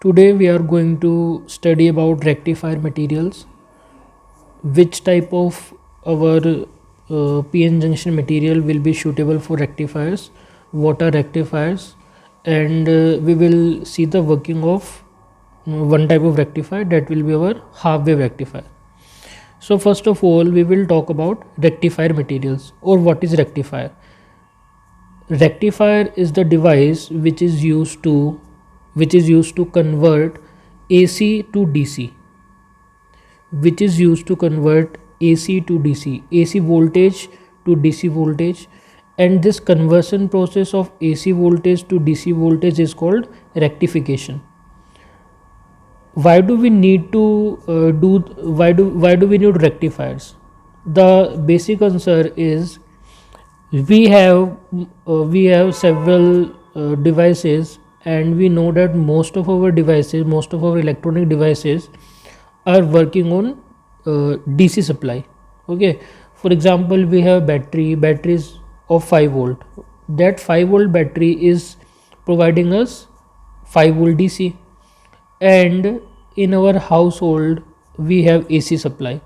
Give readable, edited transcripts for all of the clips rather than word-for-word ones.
Today we are going to study about rectifier materials, which type of our PN junction material will be suitable for rectifiers, what are rectifiers, and we will see the working of one type of rectifier, that will be our half wave rectifier. So first of all we will talk about rectifier materials, or what is rectifier. Rectifier is the device which is used to convert AC to DC, which is used to convert AC to DC, AC voltage to DC voltage, and this conversion process of AC voltage to DC voltage is called rectification. Why do we need to do why do we need rectifiers? The basic answer is we have several devices, and we know that most of our electronic devices are working on DC supply. Okay, for example, we have batteries of 5 volt. That 5 volt battery is providing us 5 volt DC, and in our household we have AC supply.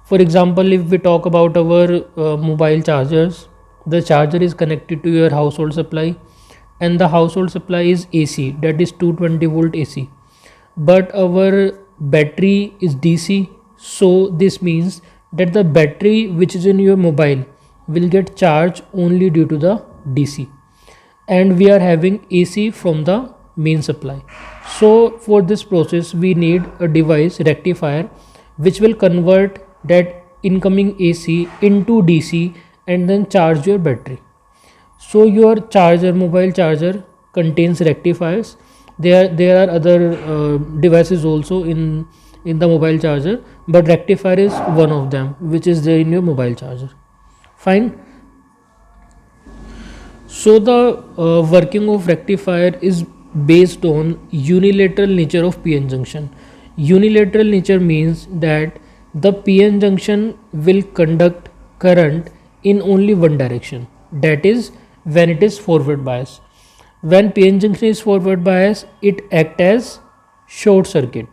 For example, if we talk about our mobile chargers, the charger is connected to your household supply, and the household supply is AC, that is 220 volt AC, but our battery is DC. So this means that the battery which is in your mobile will get charged only due to the DC, and we are having AC from the main supply. So for this process we need a device rectifier which will convert that incoming AC into DC and then charge your battery. So your mobile charger contains rectifiers. There are other devices also in the mobile charger, but rectifier is one of them which is there in your mobile charger. Fine. So the working of rectifier is based on unilateral nature of PN junction. Unilateral nature means that the PN junction will conduct current in only one direction, that is when it is forward bias. When PN junction is forward bias, it act as short circuit.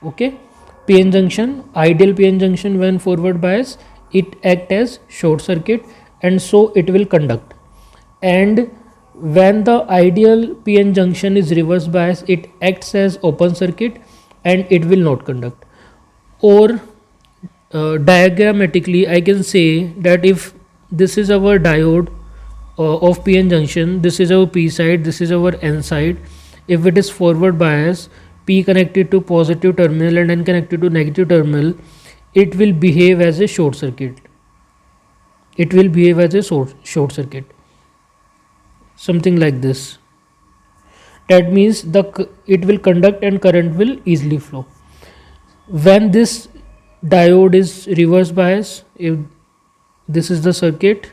Okay, ideal PN junction when forward bias, it act as short circuit, and so it will conduct. And when the ideal PN junction is reverse bias, it acts as open circuit and it will not conduct. Or diagrammatically I can say that if this is our diode of PN junction, this is our P side, this is our N side. If it is forward bias, P connected to positive terminal and N connected to negative terminal, it will behave as a short circuit. Short circuit, something like this. That means it will conduct and current will easily flow. When this diode is reverse bias, if this is the circuit,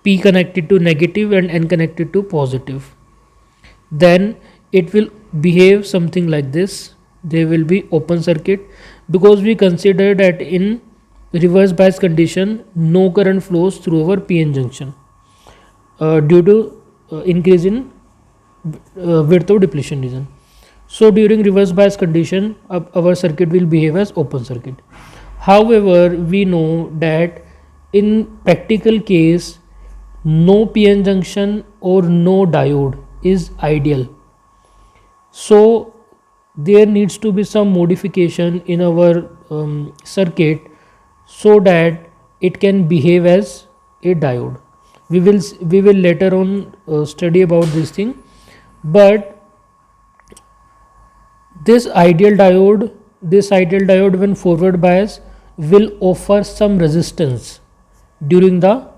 P connected to negative and N connected to positive, then it will behave something like this. There will be open circuit, because we consider that in reverse bias condition no current flows through our PN junction due to increase in width of depletion region. So during reverse bias condition our circuit will behave as open circuit. However, we know that in practical case no PN junction or no diode is ideal. So there needs to be some modification in our circuit so that it can behave as a diode. We will later on study about this thing, but this ideal diode when forward bias will offer some resistance during the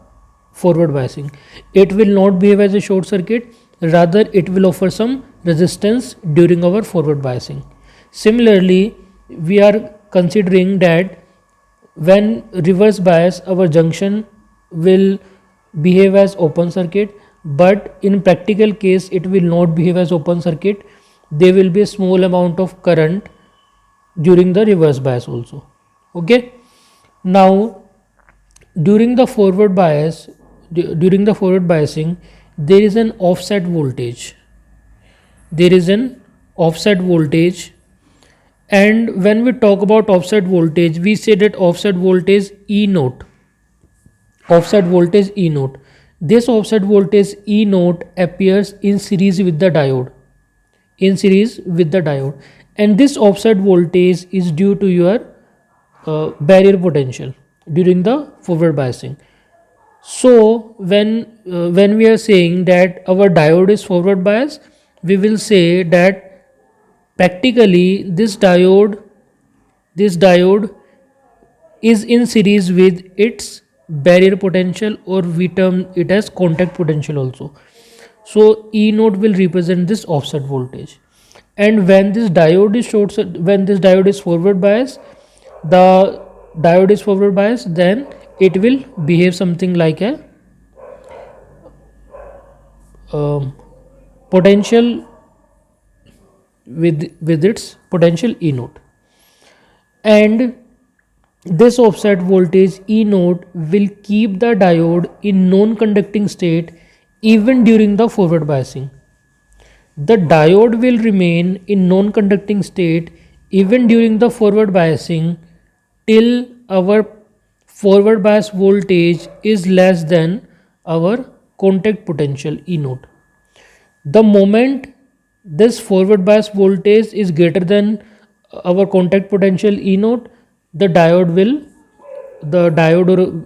forward biasing. It will not behave as a short circuit, rather it will offer some resistance during our forward biasing. Similarly, we are considering that when reverse bias our junction will behave as open circuit, but in practical case it will not behave as open circuit. There will be a small amount of current during the reverse bias also. Okay, now during the forward biasing there is an offset voltage. offset voltage. And when we talk about offset voltage, we say that offset voltage E naught. Offset voltage E naught. This offset voltage E naught appears in series with the diode. In series with the diode. And this offset voltage is due to your barrier potential during the forward biasing. So when we are saying that our diode is forward biased, we will say that practically this diode is in series with its barrier potential, or we term it as contact potential also. So E naught will represent this offset voltage. And when this diode is when this diode is forward biased, the diode is forward biased, then it will behave something like a um, potential with its potential E naught. And this offset voltage E naught will keep the diode in non-conducting state even during the forward biasing. The diode will remain in non-conducting state even during the forward biasing till our forward bias voltage is less than our contact potential E naught. The moment this forward bias voltage is greater than our contact potential E naught, the diode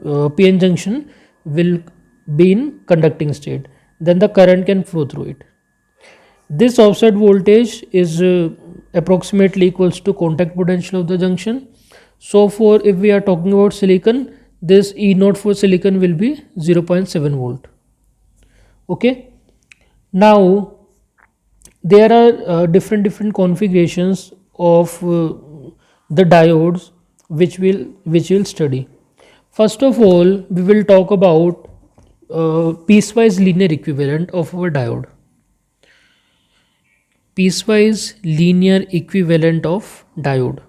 or PN junction will be in conducting state. Then the current can flow through it. This offset voltage is approximately equals to contact potential of the junction. So for if we are talking about silicon, this E naught for silicon will be 0.7 volt. Okay. Now there are different configurations of the diodes which we'll study. First of all, we will talk about piecewise linear equivalent of our diode. Piecewise linear equivalent of diode.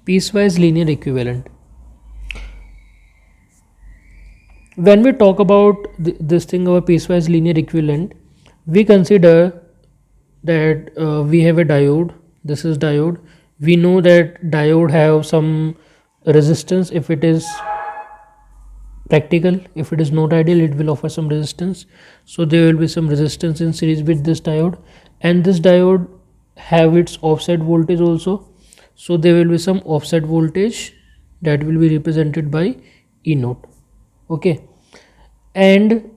Piecewise linear equivalent. When we talk about this thing, our piecewise linear equivalent, we consider that we have a diode. This is diode. We know that diode have some resistance. If it is practical, if it is not ideal, it will offer some resistance. So there will be some resistance in series with this diode, and this diode have its offset voltage also. So there will be some offset voltage that will be represented by E naught. Okay. And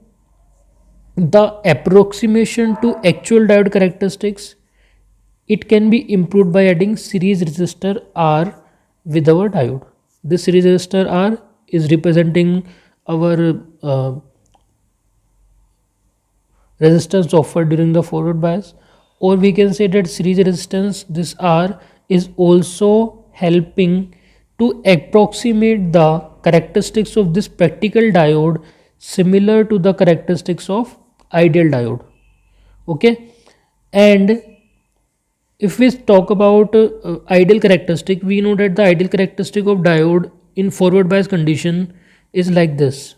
the approximation to actual diode characteristics, it can be improved by adding series resistor R with our diode. This series resistor R is representing our resistance offered during the forward bias, or we can say that series resistance, this R, is also helping to approximate the characteristics of this practical diode similar to the characteristics of ideal diode. Okay. And if we talk about ideal characteristic, we know that the ideal characteristic of diode in forward bias condition is like this.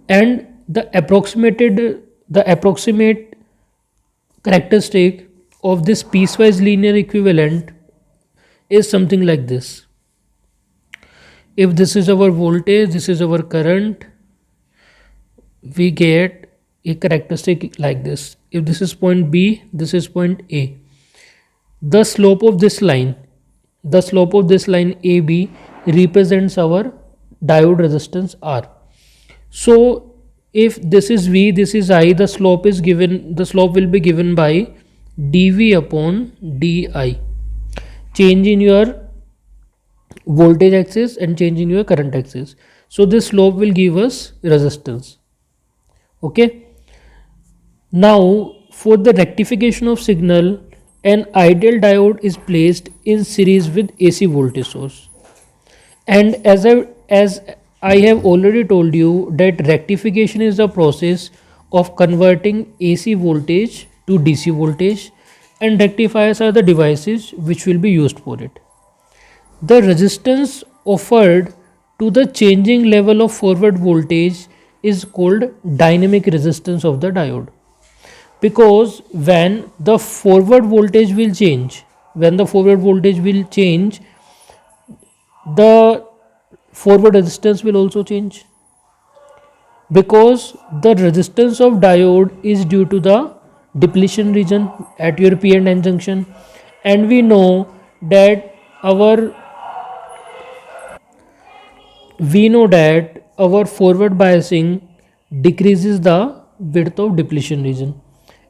And the approximate characteristic of this piecewise linear equivalent is something like this. If this is our voltage, this is our current, we get a characteristic like this. If this is point B, this is point A. The slope of this line AB represents our diode resistance R. So if this is V, this is I, the slope will be given by dV upon di. Change in your voltage axis and change in your current axis. So this slope will give us resistance. Okay. Now for the rectification of signal, an ideal diode is placed in series with AC voltage source. And as I have already told you that rectification is the process of converting AC voltage to DC voltage, and rectifiers are the devices which will be used for it. The resistance offered to the changing level of forward voltage is called dynamic resistance of the diode, because when the forward voltage will change, the forward resistance will also change, because the resistance of diode is due to the depletion region at your p and n junction, and we know that our forward biasing decreases the width of depletion region,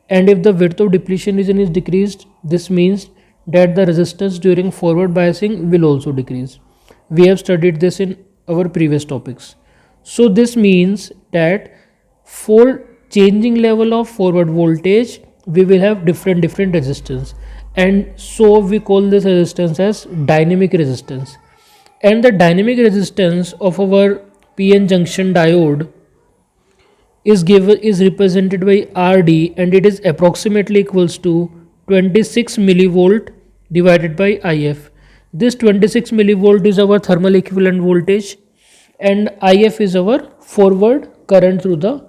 and if the width of depletion region is decreased, this means that the resistance during forward biasing will also decrease. We have studied this in our previous topics. So this means that for changing level of forward voltage we will have different resistance, and so we call this resistance as dynamic resistance. And the dynamic resistance of our PN junction diode is represented by RD, and it is approximately equals to 26 millivolt divided by IF. This 26 millivolt is our thermal equivalent voltage, and IF is our forward current through the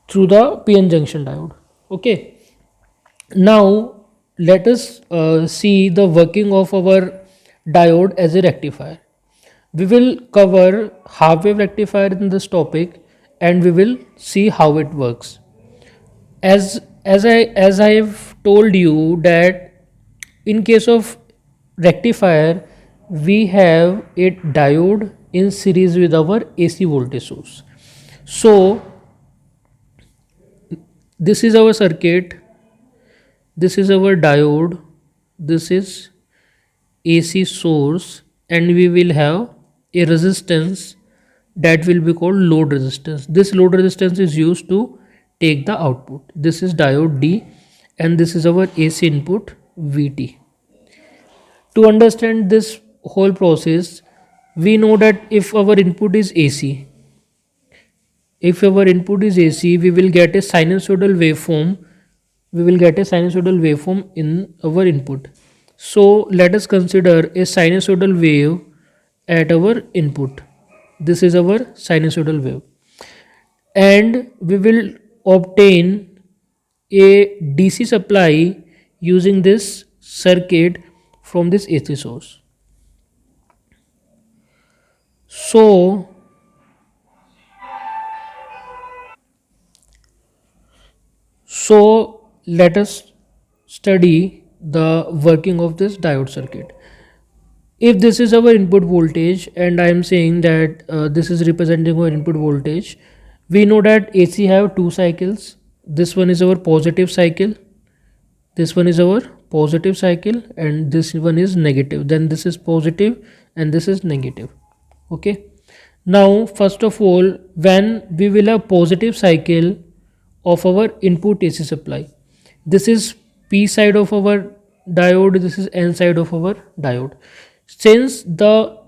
PN junction diode. Okay. Now let us see the working of our diode as a rectifier. We will cover half wave rectifier in this topic, and we will see how it works. As I have told you that in case of rectifier we have a diode in series with our AC voltage source. So this is our circuit, this is our diode, this is AC source, and we will have a resistance that will be called load resistance. This load resistance is used to take the output. This is diode D, and this is our AC input VT. To understand this whole process, we know that if our input is AC, we will get a sinusoidal waveform in our input. So let us consider a sinusoidal wave at our input. This is our sinusoidal wave, and we will obtain a DC supply using this circuit from this AC source. So let us study the working of this diode circuit. If this is our input voltage, and I am saying that this is representing our input voltage, we know that AC have two cycles. This one is our positive cycle, and this one is negative. Then this is positive and this is negative. Okay. Now first of all, when we will have positive cycle of our input AC supply, this is P side of our diode, this is N side of our diode. Since the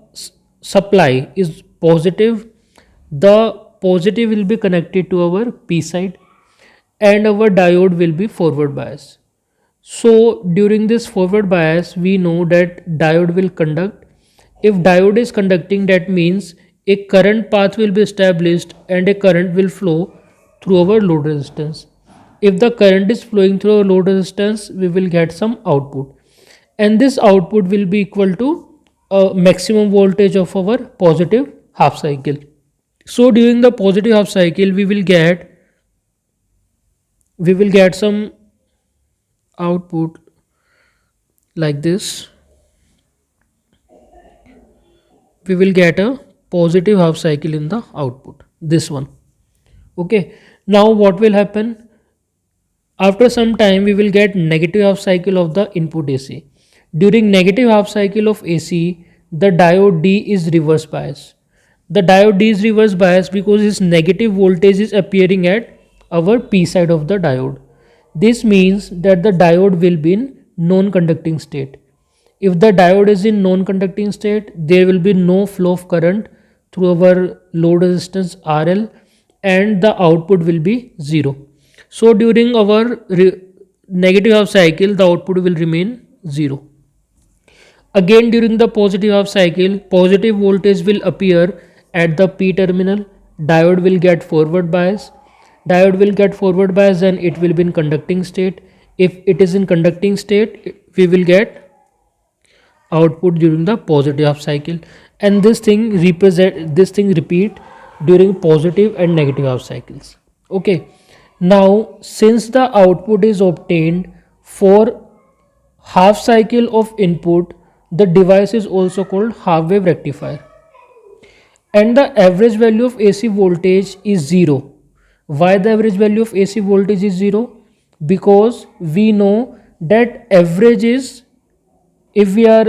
supply is positive, the positive will be connected to our P side, and our diode will be forward bias. So during this forward bias, we know that diode will conduct. If diode is conducting, that means a current path will be established and a current will flow through our load resistance. If the current is flowing through our load resistance, we will get some output, and this output will be equal to a maximum voltage of our positive half cycle. So during the positive half cycle, we will get some output like this. We will get a positive half cycle in the output, this one. Okay. Now what will happen? After some time we will get negative half cycle of the input AC. During negative half cycle of AC, the diode D is reverse bias. The diode D is reverse bias because its negative voltage is appearing at our P side of the diode. This means that the diode will be in non-conducting state. If the diode is in non-conducting state, there will be no flow of current through our load resistance RL, and the output will be 0. So during our negative half cycle, the output will remain 0. Again, during the positive half cycle, positive voltage will appear at the P terminal. Diode will get forward bias. Diode will get forward bias, and it will be in conducting state. If it is in conducting state, we will get output during the positive half cycle, and this thing repeat during positive and negative half cycles. Okay, now since the output is obtained for half cycle of input, the device is also called half wave rectifier, and the average value of AC voltage is 0. Why the average value of AC voltage is 0? Because we know that average is, if we are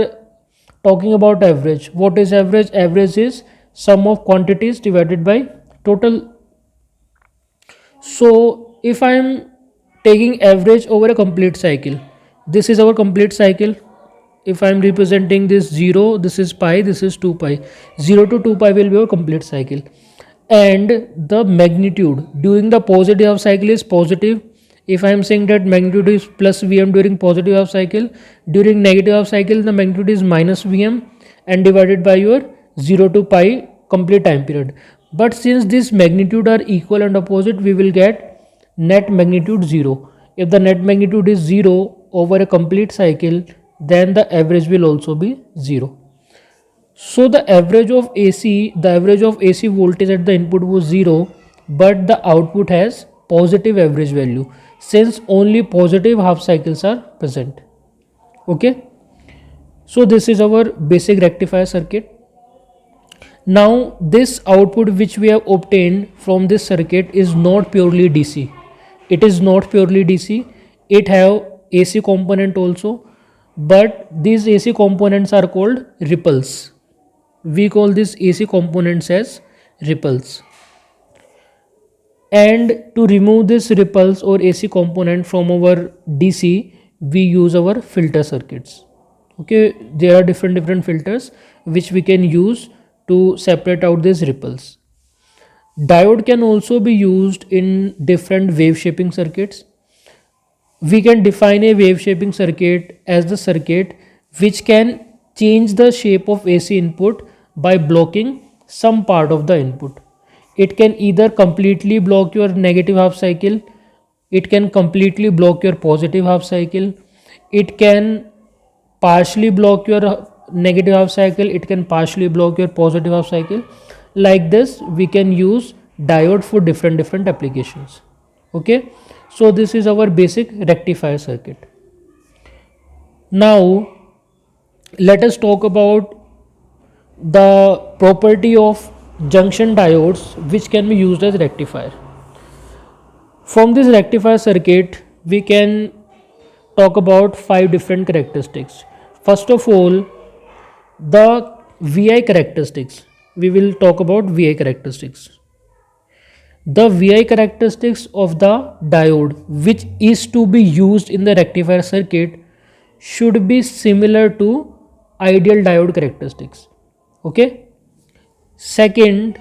talking about average, what is average? Average is sum of quantities divided by total. So if I am taking average over a complete cycle, this is our complete cycle. If I am representing this 0, this is pi, this is 2 pi. 0 to 2 pi will be our complete cycle. And the magnitude during the positive half cycle is positive. If I am saying that magnitude is plus Vm during positive half cycle, during negative half cycle the magnitude is minus Vm and divided by your 0 to pi complete time period. But since this magnitude are equal and opposite, we will get net magnitude 0. If the net magnitude is 0 over a complete cycle, then the average will also be 0. So the average of AC voltage at the input was 0, but the output has positive average value since only positive half cycles are present. Okay, so this is our basic rectifier circuit. Now this output which we have obtained from this circuit is not purely DC. It is not purely DC. It have AC component also, but these AC components are called ripples. We call these AC components as ripples. And to remove this ripples or AC component from our DC, we use our filter circuits. Okay, there are different filters which we can use to separate out these ripples. Diode can also be used in different wave shaping circuits. We can define a wave shaping circuit as the circuit which can change the shape of AC input by blocking some part of the input. It can either completely block your negative half cycle, it can completely block your positive half cycle, it can partially block your negative half cycle, it can partially block your positive half cycle. Like this we can use diode for different applications. Okay, so this is our basic rectifier circuit. Now let us talk about the property of junction diodes which can be used as rectifier. From this rectifier circuit we can talk about 5 different characteristics. First of all, the VI characteristics. We will talk about VI characteristics. The VI characteristics of the diode which is to be used in the rectifier circuit should be similar to ideal diode characteristics. Okay. Second,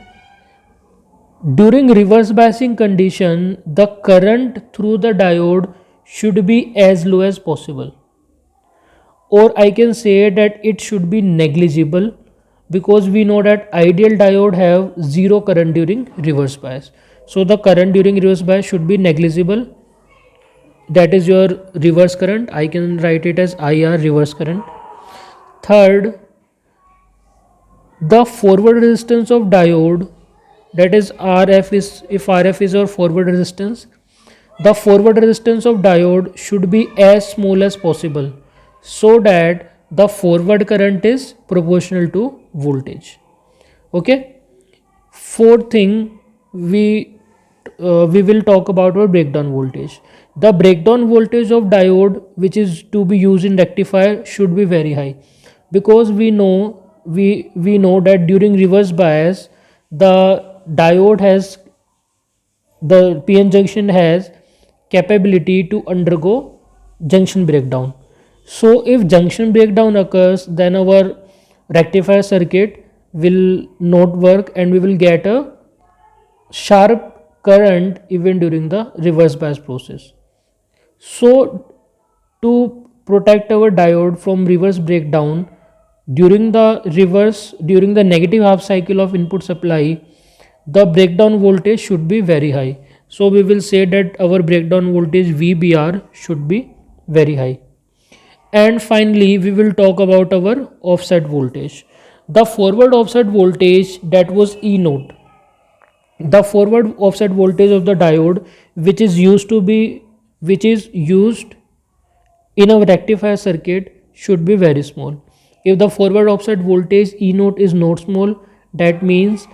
during reverse biasing condition, the current through the diode should be as low as possible, or I can say that it should be negligible, because we know that ideal diode have zero current during reverse bias. So the current during reverse bias should be negligible. That is your reverse current. I can write it as IR, reverse current. Third, the forward resistance of diode, that is RF, is if RF is your forward resistance, the forward resistance of diode should be as small as possible so that the forward current is proportional to voltage. Okay. Fourth thing, we will talk about our breakdown voltage. The breakdown voltage of diode which is to be used in rectifier should be very high, because we know that during reverse bias the diode has, the PN junction has capability to undergo junction breakdown. So if junction breakdown occurs, then our rectifier circuit will not work and we will get a sharp current even during the reverse bias process. So to protect our diode from reverse breakdown during the negative half cycle of input supply, the breakdown voltage should be very high. So we will say that our breakdown voltage VBR should be very high. And finally, we will talk about our offset voltage. The forward offset voltage, that was E naught. The forward offset voltage of the diode, which is used in a rectifier circuit, should be very small. If the forward offset voltage E naught is not small, that means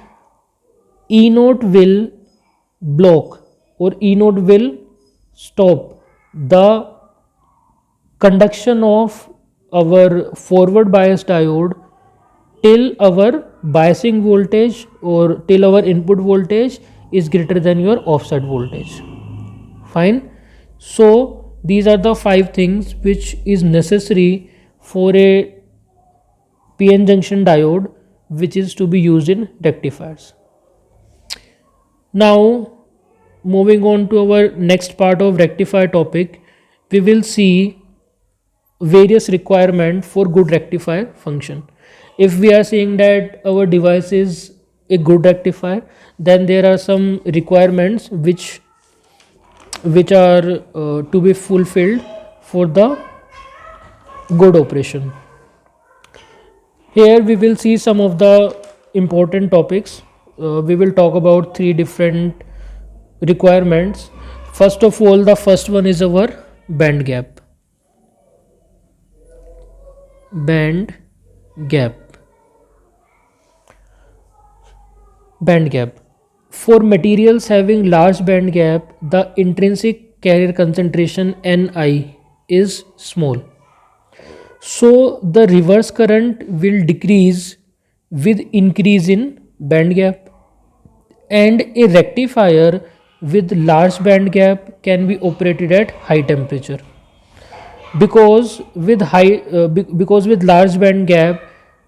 E naught will block, or E naught will stop the conduction of our forward bias diode till our biasing voltage or till our input voltage is greater than your offset voltage. Fine. So these are the 5 things which is necessary for a PN junction diode which is to be used in rectifiers. Now moving on to our next part of rectifier topic, we will see various requirements for good rectifier function. If we are saying that our device is a good rectifier, then there are some requirements which are to be fulfilled for the good operation. Here we will see some of the important topics. We will talk about 3 different requirements. First of all, the first one is our band gap. Band gap. For materials having large band gap, the intrinsic carrier concentration Ni is small. So the reverse current will decrease with increase in band gap, and a rectifier with large band gap can be operated at high temperature, because with large band gap,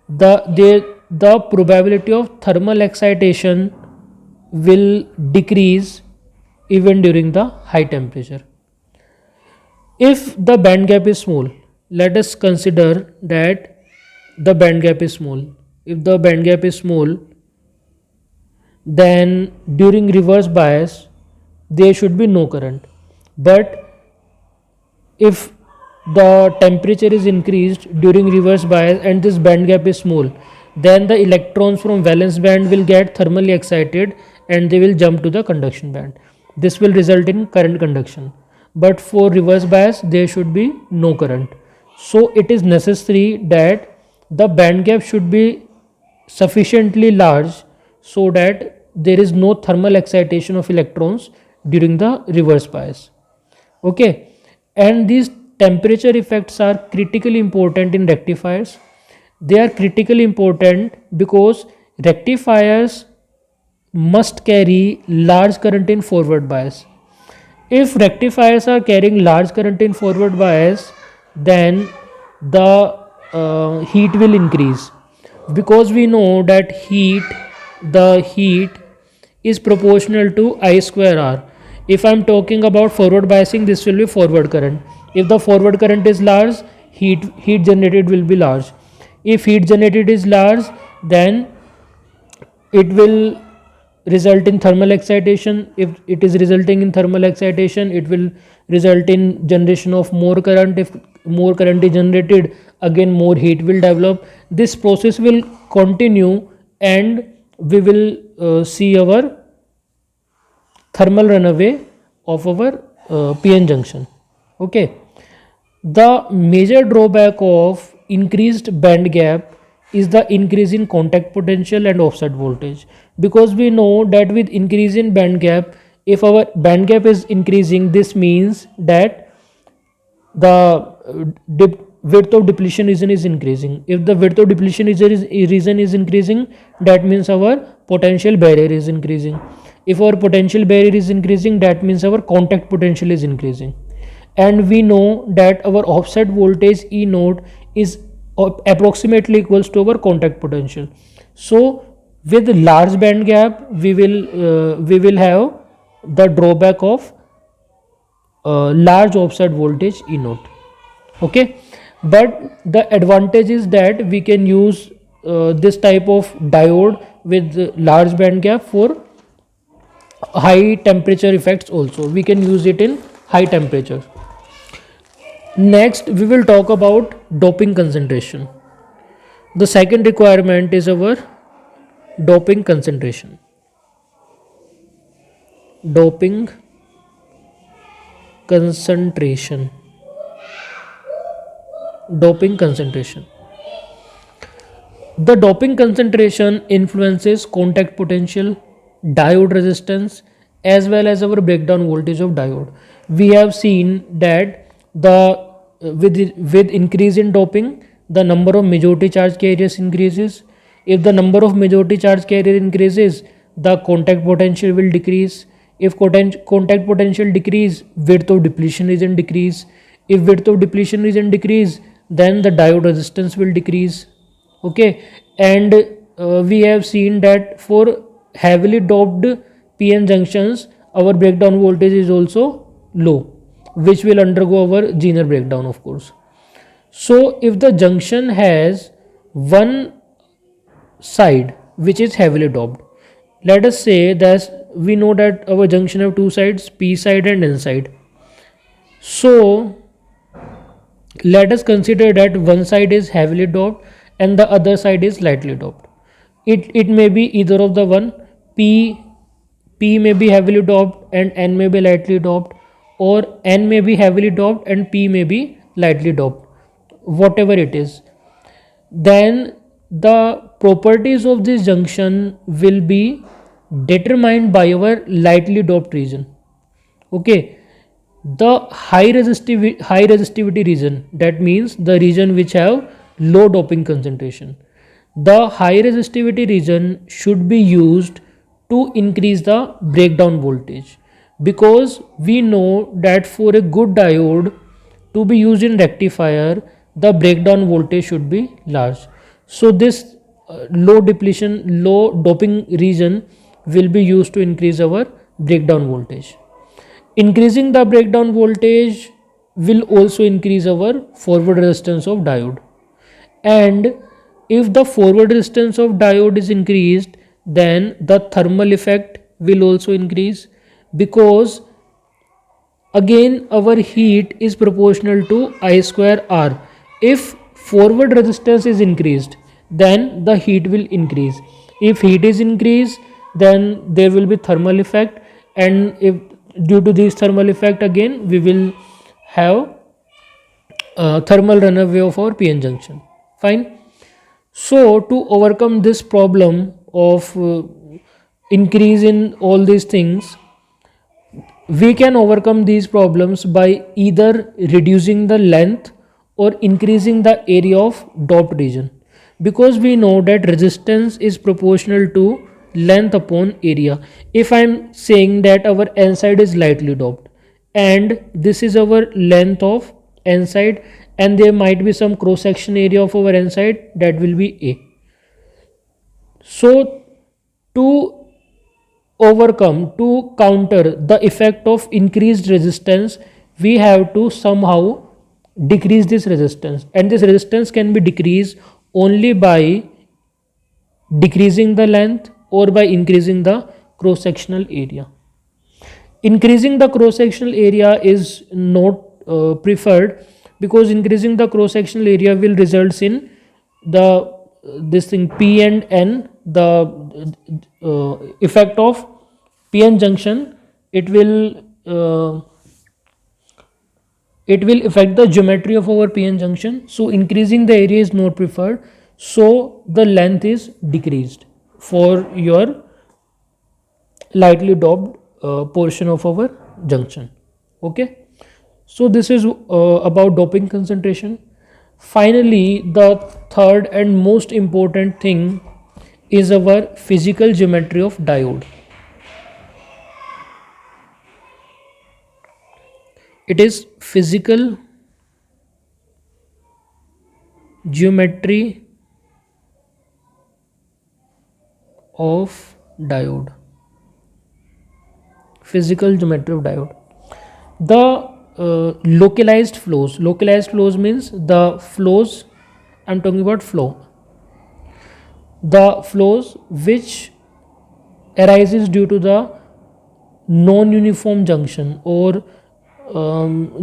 the probability of thermal excitation will decrease even during the high temperature. If the band gap is small, let us consider that the band gap is small. If the band gap is small, then during reverse bias there should be no current. But if the temperature is increased during reverse bias and this band gap is small, then the electrons from valence band will get thermally excited and they will jump to the conduction band. This will result in current conduction. But for reverse bias there should be no current. So it is necessary that the band gap should be sufficiently large so that there is no thermal excitation of electrons during the reverse bias. Okay, and these temperature effects are critically important in rectifiers. They are critically important because rectifiers must carry large current in forward bias. If rectifiers are carrying large current in forward bias, then the heat will increase, because we know that the heat is proportional to I square R. If I am talking about forward biasing, this will be forward current. If the forward current is large, heat generated will be large. If heat generated is large, then it will result in thermal excitation. If it is resulting in thermal excitation, it will result in generation of more current. If more current is generated, again more heat will develop. This process will continue and we will see our thermal runaway of our PN junction. Okay, the major drawback of increased band gap is the increase in contact potential and offset voltage, because we know that with increase in band gap, if our band gap is increasing, this means that the width of depletion region is increasing. If the width of depletion region is increasing, that means our potential barrier is increasing. If our potential barrier is increasing, that means our contact potential is increasing. And we know that our offset voltage E naught is approximately equals to our contact potential. So with large band gap, we will have the drawback of large offset voltage E naught. Okay, but the advantage is that we can use this type of diode with large band gap for high temperature effects. Also we can use it in high temperature. Next we will talk about doping concentration. The second requirement is our doping concentration. Doping concentration. Doping concentration. The doping concentration influences contact potential, diode resistance, as well as our breakdown voltage of diode. We have seen that the with increase in doping, the number of majority charge carriers increases. If the number of majority charge carrier increases, the contact potential will decrease. If contact potential decrease, width of depletion region decrease. If width of depletion region decrease, then the diode resistance will decrease. Okay, and we have seen that for heavily doped PN junctions, our breakdown voltage is also low, which will undergo our Zener breakdown, of course. So if the junction has one side which is heavily doped, let us say that we know that our junction have two sides, P side and N side. So let us consider that one side is heavily doped and the other side is lightly doped. It may be either of the one. P may be heavily doped and N may be lightly doped, or N may be heavily doped and P may be lightly doped, whatever it is. Then the properties of this junction will be determined by our lightly doped region. Okay, the high resistivity region, that means the region which have low doping concentration, the high resistivity region should be used to increase the breakdown voltage, because we know that for a good diode to be used in rectifier, the breakdown voltage should be large. So this low doping region will be used to increase our breakdown voltage. Increasing the breakdown voltage will also increase our forward resistance of diode. And if the forward resistance of diode is increased, then the thermal effect will also increase, because again our heat is proportional to I square R. If forward resistance is increased, then the heat will increase. If heat is increased, then there will be thermal effect, and if due to this thermal effect, again we will have thermal runaway of our PN junction. Fine. So to overcome this problem of increase in all these things, we can overcome these problems by either reducing the length or increasing the area of doped region, because we know that resistance is proportional to length upon area. If I am saying that our N side is lightly doped and this is our length of N side, and there might be some cross section area of our N side, that will be A. So to to counter the effect of increased resistance, we have to somehow decrease this resistance, and this resistance can be decreased only by decreasing the length or by increasing the cross sectional area. Increasing the cross sectional area is not preferred, because increasing the cross sectional area will result in the this thing P and N, the effect of PN junction. It will affect the geometry of our PN junction. So increasing the area is not preferred, so the length is decreased for your lightly doped portion of our junction. Okay, so this is about doping concentration. Finally, the third and most important thing is our physical geometry of diode. It is physical geometry of diode. Physical geometry of diode. The localized flows. Localized flows means the flows, I'm talking about flow, the flows which arises due to the non-uniform junction or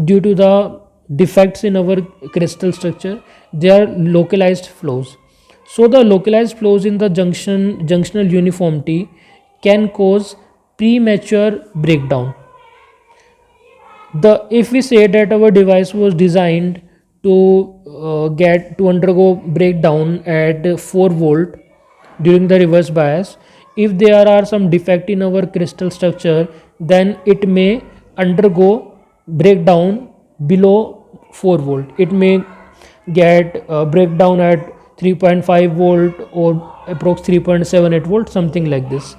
due to the defects in our crystal structure, they are localized flows. So the localized flows in the junctional uniformity can cause premature breakdown. The if we say that our device was designed to get to undergo breakdown at 4 volt during the reverse bias, if there are some defect in our crystal structure, then it may undergo breakdown below 4 volt. It may get breakdown at 3.5 volt or approx 3.78 volt, something like this.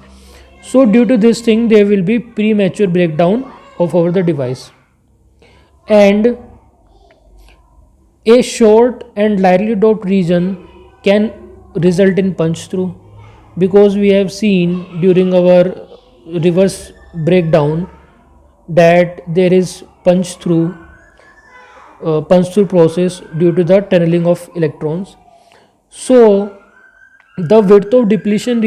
So due to this thing, there will be premature breakdown of our the device, and a short and lightly doped region can result in punch through, because we have seen during our reverse breakdown that there is punch through process due to the tunneling of electrons. So the width of depletion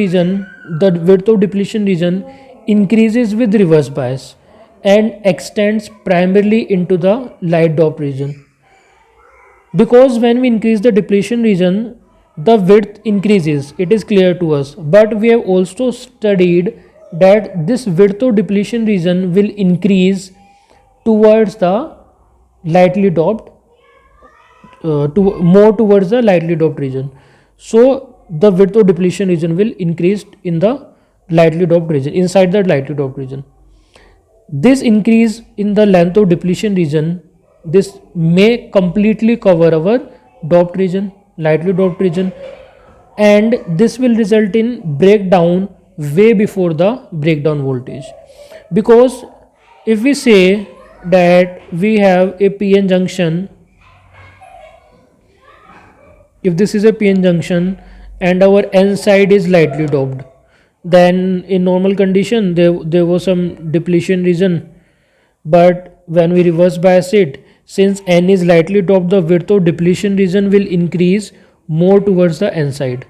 region increases with reverse bias and extends primarily into the light doped region, because when we increase the depletion region, the width increases, it is clear to us. But we have also studied that this width of depletion region will increase towards the lightly doped more towards the lightly doped region. So the width of depletion region will increase in the lightly doped region, inside the lightly doped region. This increase in the length of depletion region, this may completely cover our doped region, lightly doped region, and this will result in breakdown way before the breakdown voltage. Because if we say that we have a PN junction, if this is a PN junction and our N side is lightly doped, then in normal condition there was some depletion region. But when we reverse bias it, since N is lightly doped, the width of depletion region will increase more towards the N side.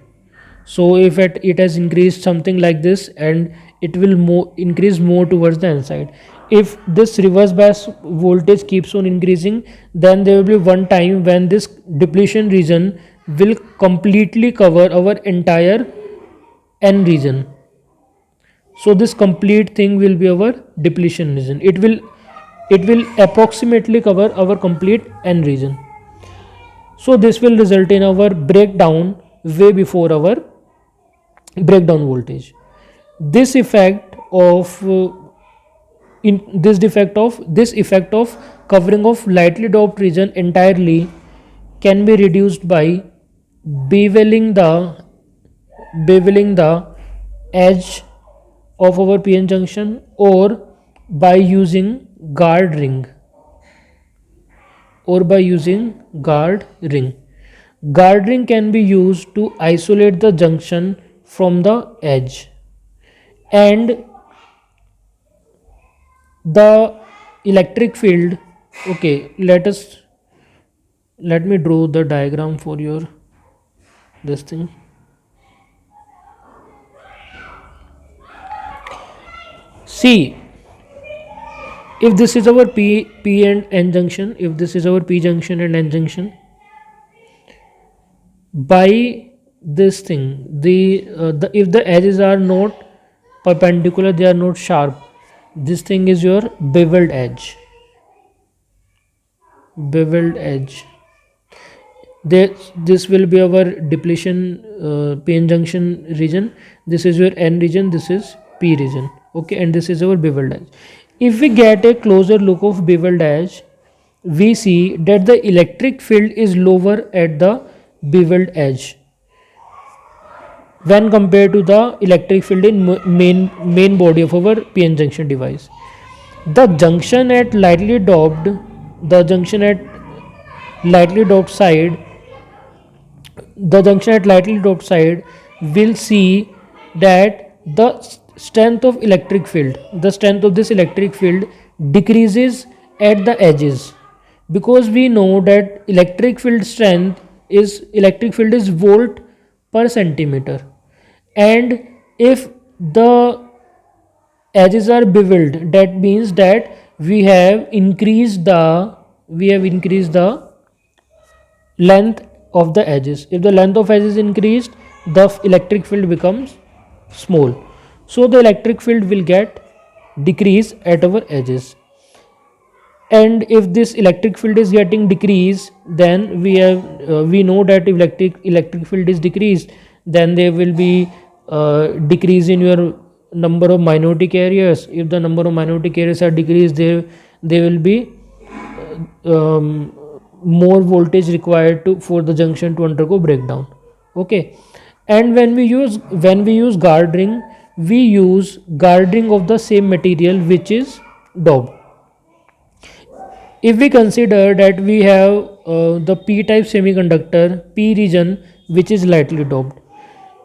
So if it has increased something like this, and it will increase more towards the N side. If this reverse bias voltage keeps on increasing, then there will be one time when this depletion region will completely cover our entire N region. So this complete thing will be our depletion region. It will approximately cover our complete N region. So this will result in our breakdown way before our breakdown voltage. This effect of covering of lightly doped region entirely can be reduced by beveling the edge of our PN junction, or by using guard ring. Guard ring can be used to isolate the junction from the edge, and the electric field. Okay, let me draw the diagram for your this thing. See, if this is our P and N junction, if this is our P junction and N junction, by this thing, if the edges are not perpendicular, they are not sharp, this thing is your beveled edge. This will be our depletion PN junction region. This is your N region, this is P region. Okay, and this is our beveled edge. If we get a closer look of beveled edge, we see that the electric field is lower at the beveled edge when compared to the electric field in main body of our PN junction device. The junction at lightly doped side will see that the strength of this electric field decreases at the edges, because we know that electric field is volt per centimeter, and if the edges are beveled, that means that we have increased the length of the edges. If the length of edges is increased, the electric field becomes small, so the electric field will get decrease at our edges. And if this electric field is getting decreased, then we know that if electric field is decreased, then there will be decrease in your number of minority carriers. If the number of minority carriers are decreased, there will be more voltage required to for the junction to undergo breakdown. Okay. And when we use guard ring, we use guard ring of the same material which is doped. If we consider that we have the p-type semiconductor, p region, which is lightly doped,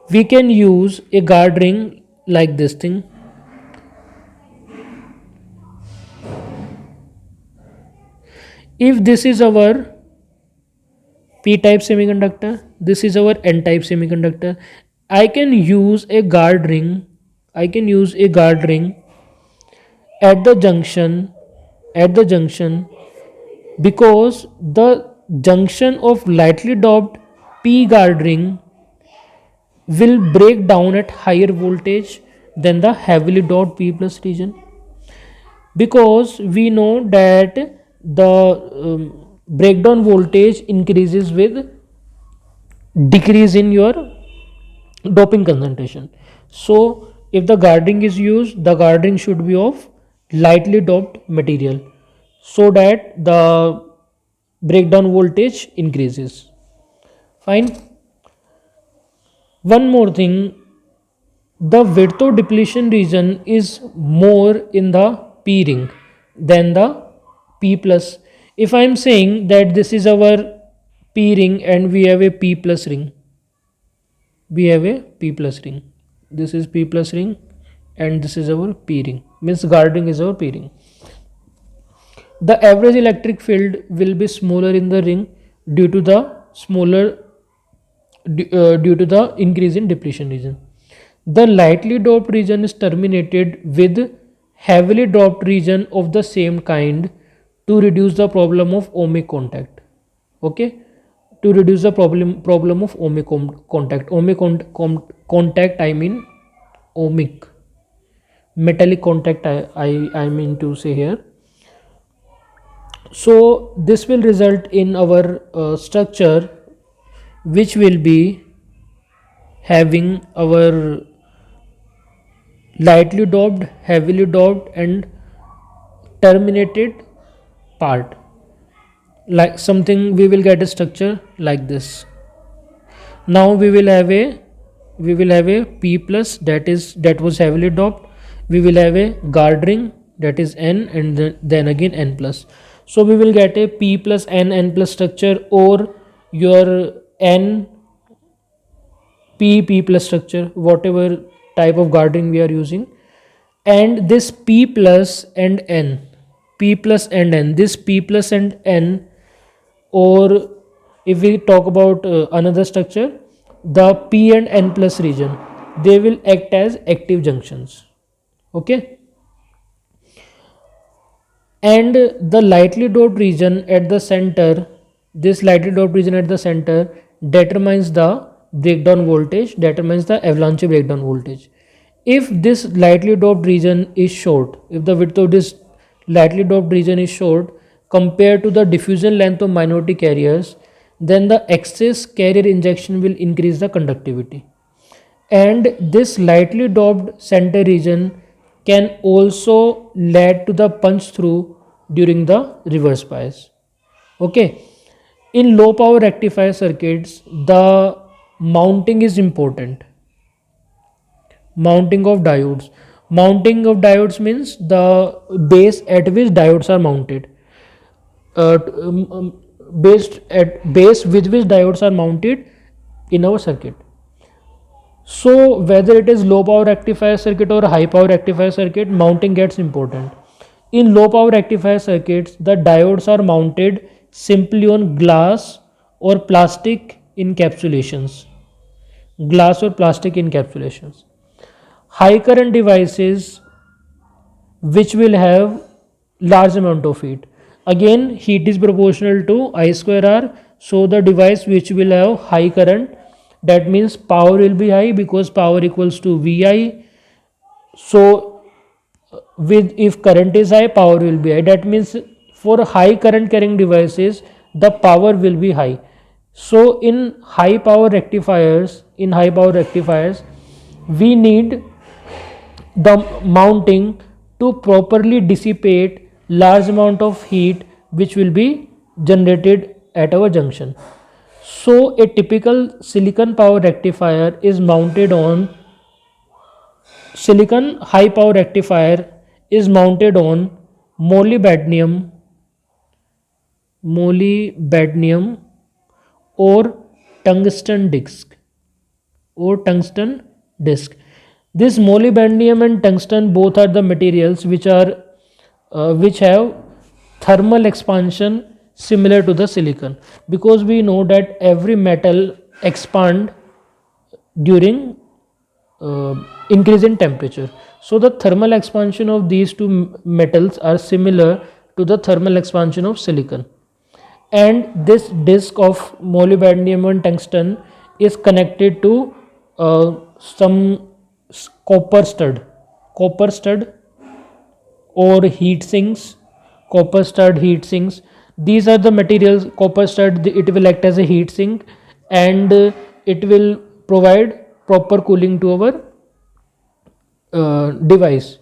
we can use a guard ring like this thing. If this is our p-type semiconductor, this is our n-type semiconductor, I can use a guard ring at the junction because the junction of lightly doped p guard ring will break down at higher voltage than the heavily doped p plus region, because we know that the breakdown voltage increases with decrease in your doping concentration. So if the guarding is used, the guarding should be of lightly doped material, so that the breakdown voltage increases. Fine. One more thing, the width of depletion region is more in the p ring than the p plus. If I am saying that this is our p ring and we have a p plus ring, this is p plus ring and this is our p ring, means guarding is our p ring. The average electric field will be smaller in the ring due to the increase in depletion region. The lightly doped region is terminated with heavily doped region of the same kind to reduce the problem of ohmic contact. Okay, to reduce the problem of ohmic contact. Contact, I mean ohmic, metallic contact, I mean to say here. So this will result in our structure which will be having our lightly doped, heavily doped and terminated part, like something. We will get a structure like this. Now we will have a p plus, that was heavily doped. We will have a guard ring, that is n, and then again n plus. So we will get a p plus n plus structure, or your n p plus structure, whatever type of guarding we are using. And this p plus and n, this p plus and n, or if we talk about another structure, the p and n plus region, they will act as active junctions. Okay. And the lightly doped region at the center, determines the breakdown voltage, determines the avalanche breakdown voltage. If this lightly doped region is short, if the width of this lightly doped region is short compared to the diffusion length of minority carriers, then the excess carrier injection will increase the conductivity. And this lightly doped center region can also lead to the punch through during the reverse bias. Okay. In low power rectifier circuits, the mounting is important. Mounting of diodes means the base at which diodes are mounted, base with which diodes are mounted in our circuit. So whether it is low power rectifier circuit or high power rectifier circuit, mounting gets important. In low power rectifier circuits, the diodes are mounted simply on glass or plastic encapsulations. Glass or plastic encapsulations. High current devices which will have large amount of heat. Again, heat is proportional to I square R. So the device which will have high current, that means power will be high because power equals to Vi. So with if current is high, power will be high. That means for high current carrying devices, the power will be high. So in high power rectifiers, we need the mounting to properly dissipate large amount of heat which will be generated at our junction. So a typical silicon power rectifier is mounted on silicon high power rectifier is mounted on molybdenum molybdenum or tungsten disc This molybdenum and tungsten both are the materials which have thermal expansion similar to the silicon, because we know that every metal expand during increase in temperature. So the thermal expansion of these two metals are similar to the thermal expansion of silicon, and this disk of molybdenum and tungsten is connected to some copper stud or heat sinks. These are the materials. Copper stud, it will act as a heat sink, and it will provide proper cooling to our device.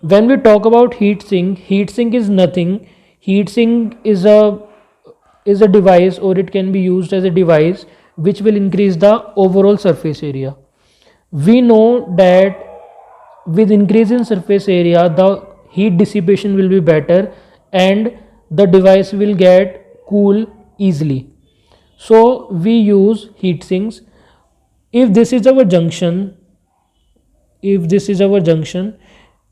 When we talk about heat sink is nothing. Heat sink is a device, or it can be used as a device which will increase the overall surface area. We know that with increase in surface area, the heat dissipation will be better and the device will get cool easily. So we use heat sinks. If this is our junction,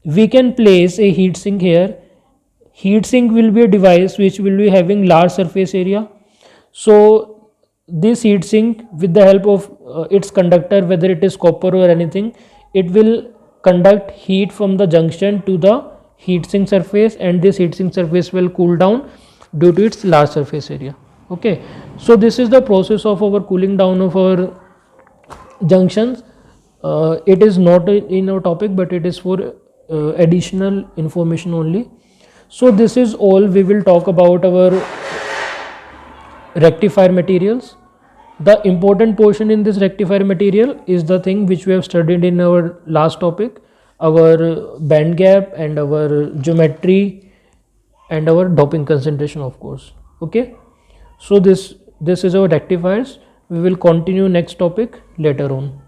we can place a heat sink here. Heat sink will be a device which will be having large surface area. So this heat sink, with the help of its conductor, whether it is copper or anything, it will conduct heat from the junction to the heat sink surface, and this heat sink surface will cool down due to its large surface area. Okay, so this is the process of our cooling down of our junctions. It is not in our topic, but it is for additional information only. So this is all we will talk about our rectifier materials. The important portion in this rectifier material is the thing which we have studied in our last topic, our band gap and our geometry and our doping concentration, of course. Okay, so this is our rectifiers. We will continue next topic later on.